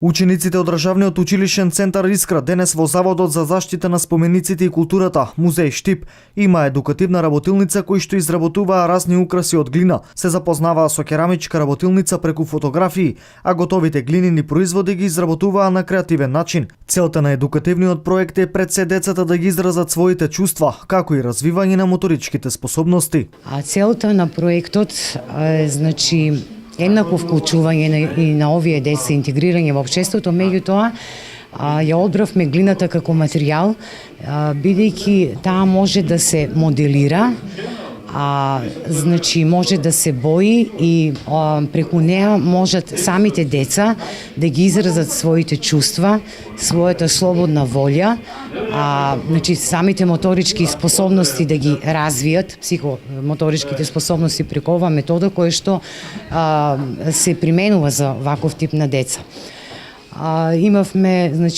Учениците од Државниот училишен центар Искра денес во Заводот за заштита на спомениците и културата, музеј Штип, има едукативна работилница кои што изработуваа разни украси од глина, се запознаваа со керамичка работилница преку фотографии, а готовите глинени производи ги изработуваа на креативен начин. Целта на едукативниот проект е пред се децата да ги изразат своите чувства, како и развивање на моторичките способности. А целта на проектот е еднакво вклучување и на овие деца, интегрирање во општеството, меѓутоа ја одбравме глината како материјал, бидејќи таа може да се моделира, може да се бои и преку неа можат самите деца да ги изразат своите чувства, својата слободна волја, самите моторички способности да ги развијат, психомоторичките способности преку оваа метода која што се применува за ваков тип на деца. Имавме,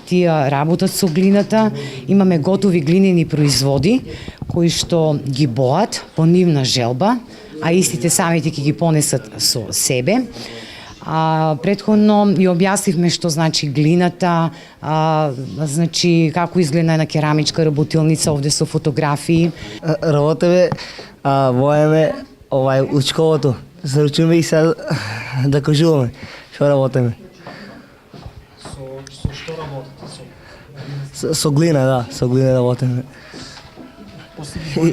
тие работат со глината, имаме готови глинени производи кои што ги боат по нивна желба, а истите самите ќе ги понесат со себе. Претходно ја објаснивме што значи глината, како изгледа една керамичка работилница овде со фотографии. Работиме, воеме учковото, заручуваме и сега да кажуваме што работиме. Со што работите? Со глина, да, со глина работиме.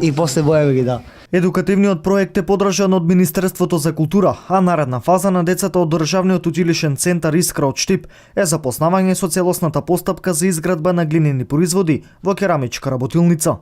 И после боеме ги, да. Едукативниот проект е подржан од Министерството за култура, а наредна фаза на децата од Државниот училишен центар Искра од Штип е запознавање со целосната постапка за изградба на глинени производи во керамичка работилница.